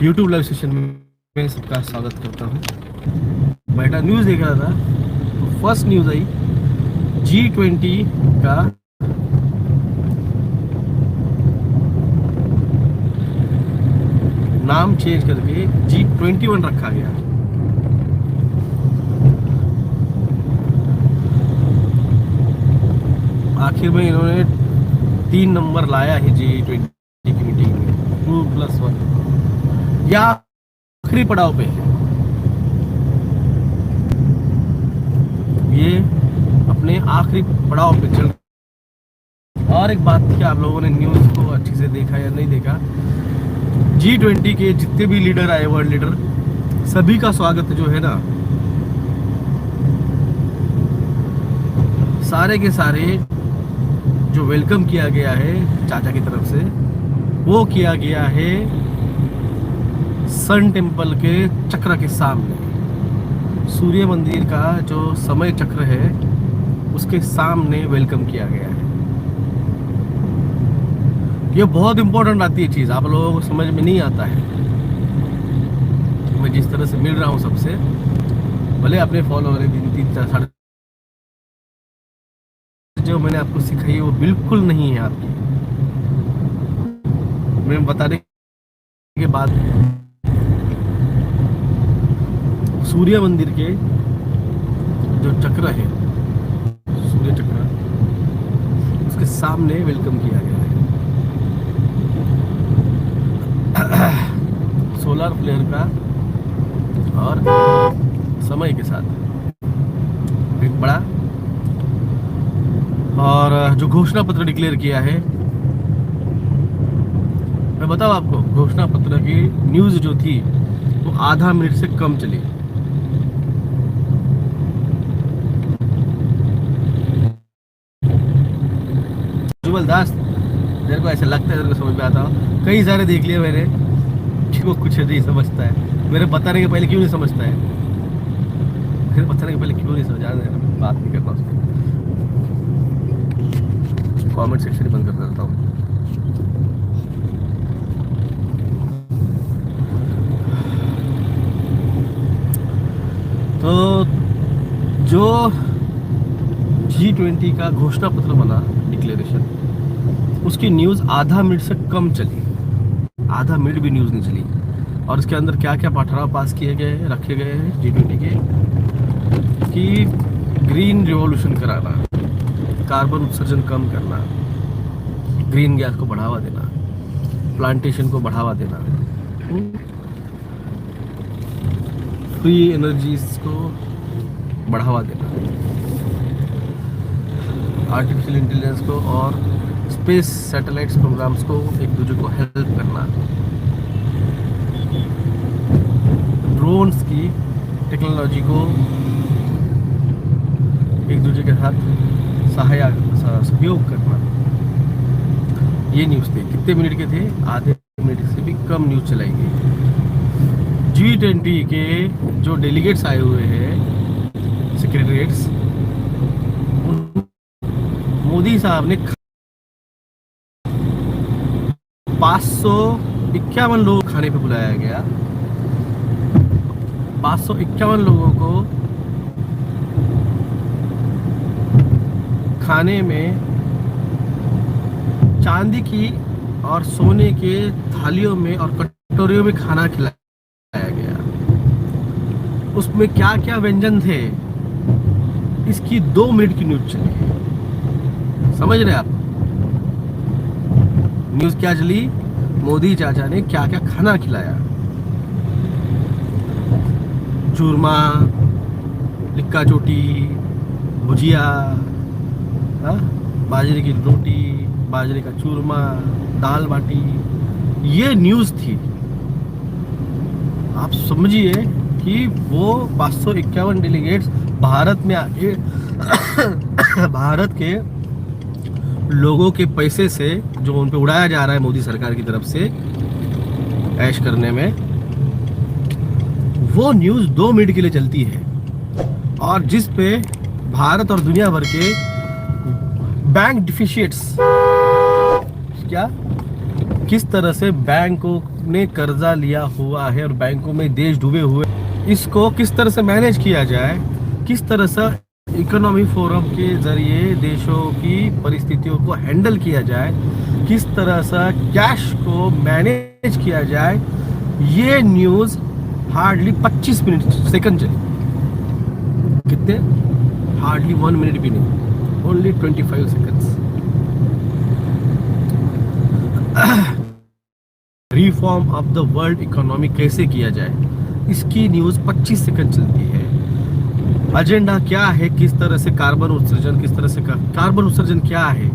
YouTube live session में सबका स्वागत करता हूँ। बैठा न्यूज़ देख रहा था तो फर्स्ट न्यूज़ आई G20 का नाम चेंज करके G21 रखा गया। आखिर में इन्होंने 3 नंबर लाया है G20 की मीटिंग में, 2+1 या आखिरी पड़ाव पे है। ये अपने आखिरी पड़ाव पे चल। और एक बात थी, आप लोगों ने न्यूज़ को अच्छे से देखा या नहीं देखा, G20 के जितने भी लीडर आए, वर्ल्ड लीडर, सभी का स्वागत जो है ना, सारे के सारे जो वेलकम किया गया है चाचा की तरफ से, वो किया गया है सन टेम्पल के चक्र के सामने। सूर्य मंदिर का जो समय चक्र है उसके सामने वेलकम किया गया है। ये बहुत इंपॉर्टेंट आती है चीज़, आप लोगों को समझ में नहीं आता है। मैं जिस तरह से मिल रहा हूँ सबसे, भले अपने फॉलोअर 3-4 जो मैंने आपको सिखाई है वो बिल्कुल नहीं है आपकी। मैं बताने के बाद सूर्य मंदिर के जो चक्र है, सूर्य चक्र, उसके सामने वेलकम किया गया है सोलर फ्लेयर का और समय के साथ एक बड़ा और जो घोषणा पत्र डिक्लेयर किया है। मैं बताऊं आपको, घोषणा पत्र की न्यूज़ जो थी वो आधा मिनट से कम चली। जुगल दास, तेरे को ऐसा लगता है, तेरे को समझ में आता हो, कई सारे देख लिए मैंने कि वो कुछ नहीं समझता है। मेरे बताने के पहले क्यों नहीं समझता है, मेरे बताने के पहले क्यों नहीं समझा, बात नहीं करता उसको। कमेंट सेक्शन बंद कर देता हूँ। तो जो G20 का घोषणा पत्र बना, डिक्लेरेशन, उसकी न्यूज़ आधा मिनट से कम चली, आधा मिनट भी न्यूज़ नहीं चली। और इसके अंदर क्या क्या पठाव पास किए गए हैं, रखे गए हैं G20 के, कि ग्रीन रिवॉल्यूशन कराना, कार्बन उत्सर्जन कम करना, ग्रीन गैस को बढ़ावा देना, प्लांटेशन को बढ़ावा देना, फ्री एनर्जीज को बढ़ावा देना, आर्टिफिशियल इंटेलिजेंस को और स्पेस सैटेलाइट्स प्रोग्राम्स को एक दूसरे को हेल्प करना, ड्रोन्स की टेक्नोलॉजी को एक दूसरे के साथ सहयोग करना। ये न्यूज़ थे, कितने मिनट के थे, आधे मिनट से भी कम न्यूज़ चलाई गई। G20 के जो डेलीगेट्स आए हुए हैं, सेक्रेटरीट्स, मोदी साहब ने 551 लोग खाने पे बुलाया गया। 551 लोगों को खाने में चांदी की और सोने के थालियों में और कटोरियों में खाना खिलाया गया। उसमें क्या क्या व्यंजन थे, इसकी 2 मिनट की न्यूज़ चली। समझ रहे आप न्यूज़ क्या चली? मोदी चाचा ने क्या क्या खाना खिलाया। चूरमा, लिक्का चोटी, भुजिया, बाजरे की रोटी, बाजरे का चूरमा, दाल बाटी, ये न्यूज़ थी। आप समझिए कि वो 551 डेलीगेट्स भारत में आके भारत के लोगों के पैसे से जो उन पे उड़ाया जा रहा है मोदी सरकार की तरफ से ऐश करने में, वो न्यूज़ 2 मिनट के लिए चलती है। और जिस पे भारत और दुनिया भर के बैंक डिफिशिएट्स, क्या किस तरह से बैंक ने कर्जा लिया हुआ है और बैंकों में देश डूबे हुए, इसको किस तरह से मैनेज किया जाए, किस तरह से इकोनॉमी फोरम के जरिए देशों की परिस्थितियों को हैंडल किया जाए, किस तरह से कैश को मैनेज किया जाए, ये न्यूज़ हार्डली 25 मिनट सेकंड चली। कितने? हार्डली 1 मिनट भी नहीं, only 25 seconds. Reform of the world economy कैसे किया जाए, इसकी न्यूज़ 25 सेकंड चलती है। एजेंडा क्या है, किस तरह से कार्बन उत्सर्जन, किस तरह से कार्बन उत्सर्जन क्या है,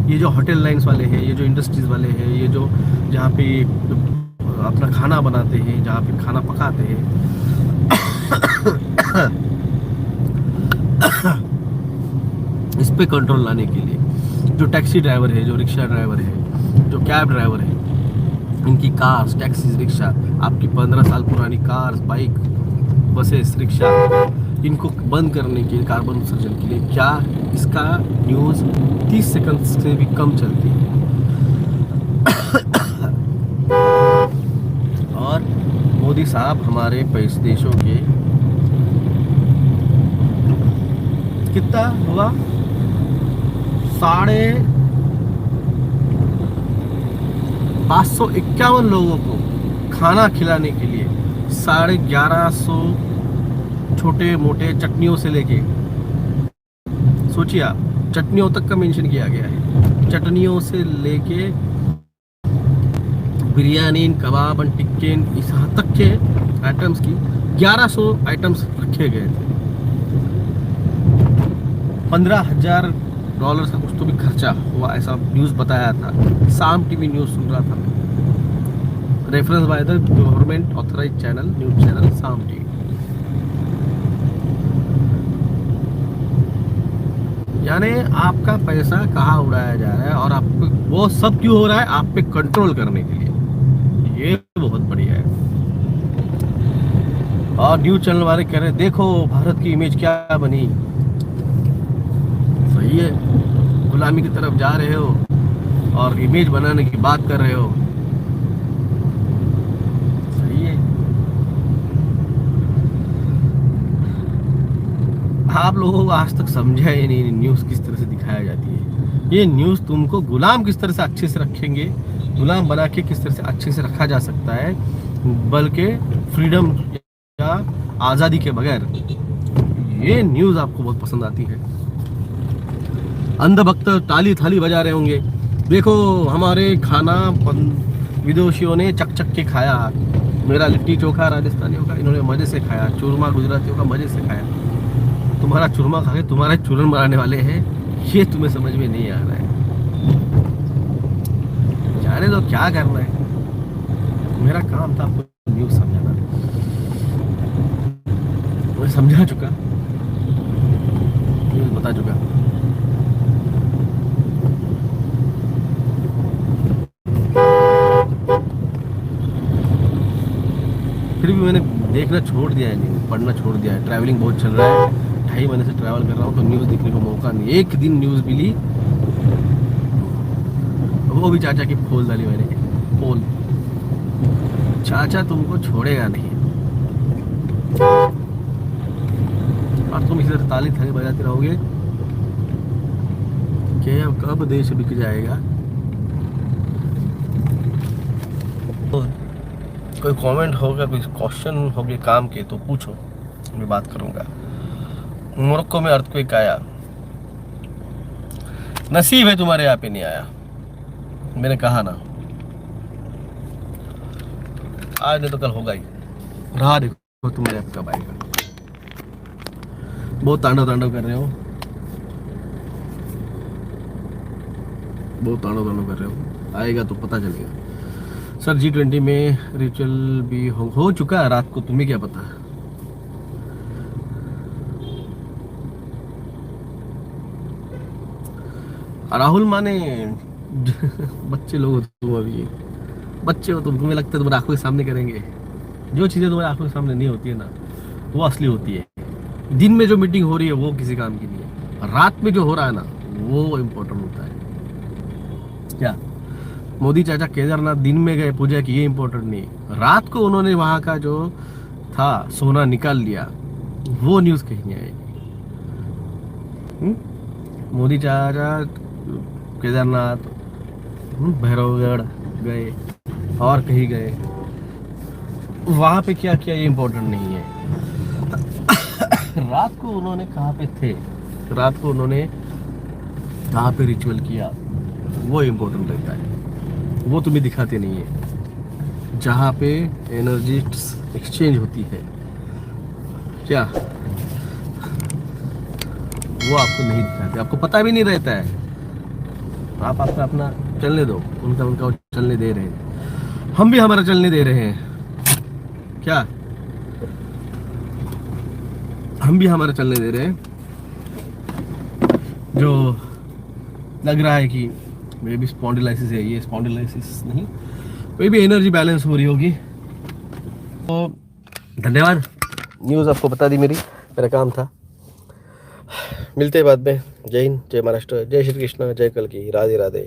ये जो होटल लाइंस वाले हैं, ये जो इंडस्ट्रीज वाले हैं, ये जो जहाँ पे अपना खाना बनाते हैं, जहाँ पे खाना पकाते हैं, इस पे कंट्रोल लाने के लिए जो टैक्सी ड्राइवर है, जो रिक्शा ड्राइवर है, जो कैब ड्राइवर है, इनकी कार्स, टैक्सीज, रिक्शा, आपकी 15 साल पुरानी कार्स, बाइक, बसेस, रिक्शा, इनको बंद करने के लिए, कार्बन उत्सर्जन के लिए क्या, इसका न्यूज़ 30 सेकंड से भी कम चलती है। और मोदी साहब हमारे देशों के कितना हुआ, 551 लोगों को खाना खिलाने के लिए 1150 छोटे मोटे चटनियों से लेके, सोचिए आप, चटनियों तक का मेंशन किया गया है, चटनियों से लेके बिरयानी, कबाब, टिक्के, इस हद तक के आइटम्स की 1100 आइटम्स रखे गए थे। $15,000 का कुछ तो भी खर्चा हुआ, ऐसा न्यूज़ बताया था। शाम टीवी न्यूज़ सुन रहा था मैं, reference by the government authorised channel, news channel शाम टीवी। यानी आपका पैसा कहाँ उड़ाया जा रहा है और आप वो सब क्यों हो रहा है, आप पे कंट्रोल करने के लिए। ये बहुत बढ़िया है। और न्यूज़ चैनल वाले कह रहे हैं देखो भारत की इमेज क्या बनी। सही है, गुलामी की तरफ जा रहे हो और इमेज बनाने की बात कर रहे हो, सही है। आप लोगों को आज तक समझा ही नहीं न्यूज़ किस तरह से दिखाया जाती है। ये न्यूज़ तुमको गुलाम किस तरह से अच्छे से रखेंगे, गुलाम बना के किस तरह से अच्छे से रखा जा सकता है, बल्कि फ्रीडम या आज़ादी के बगैर, ये न्यूज़ आपको बहुत पसंद आती है। अंधभक्त ताली थाली बजा रहे होंगे, देखो हमारे खाना विदेशियों ने चक चक के खाया, मेरा लिट्टी चोखा राजस्थानियों का इन्होंने मज़े से खाया, चूरमा गुजरातियों का मज़े से खाया। तुम्हारा चूरमा खा के तुम्हारे चूरन बनाने वाले हैं, ये तुम्हें समझ में नहीं आ रहा है। जाने दो क्या करना है, मेरा काम था आपको न्यूज़ समझाना, मैं समझा चुका, न्यूज़ बता चुका। फिर भी मैंने देखना छोड़ दिया है, नहीं पढ़ना छोड़ दिया है। ट्रैवलिंग बहुत चल रहा है, 2.5 महीने से ट्रैवल कर रहा हूँ, तो न्यूज़ देखने को मौका नहीं। एक दिन न्यूज़ मिली, वो भी चाचा की पोल डाली मैंने, पोल। चाचा तुमको छोड़ेगा नहीं और तुम इसी तरह ताली थाली बजाते रहोगे कि कब देश बिक जाएगा। कोई कमेंट होगा, कोई क्वेश्चन होगे काम के तो पूछो, मैं बात करूंगा। मोरक्को में अर्थक्वेक आया, नसीब है तुम्हारे यहाँ पे नहीं आया, मैंने कहा ना, आज नहीं तो कल होगा ही। रहा देखो तुम्हारे आप कब आएगा। बहुत तांडव तांडव कर रहे हो, बहुत तांडव तांडव कर रहे हो, आएगा तो पता चलेगा। सर G20 में रिचुअल भी हो चुका है रात को, तुम्हें क्या पता। राहुल माने बच्चे लोग हो तुम, अभी बच्चे हो तुम, तुम्हें लगता है तुम्हारे आंखों के सामने करेंगे। जो चीज़ें तुम्हारे आंखों के सामने नहीं होती है ना, वो असली होती है। दिन में जो मीटिंग हो रही है वो किसी काम की नहीं है, रात में जो हो रहा है ना वो इम्पोर्टेंट होता है। क्या मोदी चाचा केदारनाथ दिन में गए पूजा की, ये इम्पोर्टेंट नहीं, रात को उन्होंने वहां का जो था सोना निकाल लिया, वो न्यूज कहीं नहीं आएगी। मोदी चाचा केदारनाथ, भैरवगढ़ गए और कहीं गए, वहां पे क्या किया ये इम्पोर्टेंट नहीं है। रात को उन्होंने कहाँ पे थे, रात को उन्होंने कहाँ पे रिचुअल किया, वो इम्पोर्टेंट रहता है। वो तुम्हें दिखाते नहीं है, जहाँ पे एनर्जी एक्सचेंज होती है क्या, वो आपको नहीं दिखाते, आपको पता भी नहीं रहता है। आप आपका अपना चलने दो, उनका उनका चलने दे रहे हैं, हम भी हमारा चलने दे रहे हैं क्या, हम भी हमारा चलने दे रहे हैं। जो लग रहा है कि मे बी स्पॉन्डिलाइसिस है, ये स्पॉन्डिलाइसिस नहीं, कोई भी एनर्जी बैलेंस हो रही होगी। तो धन्यवाद, न्यूज़ आपको बता दी मेरी, मेरा काम था। मिलते हैं बाद में। जय हिंद, जय महाराष्ट्र, जय श्री कृष्ण, जय कल की, राधे राधे।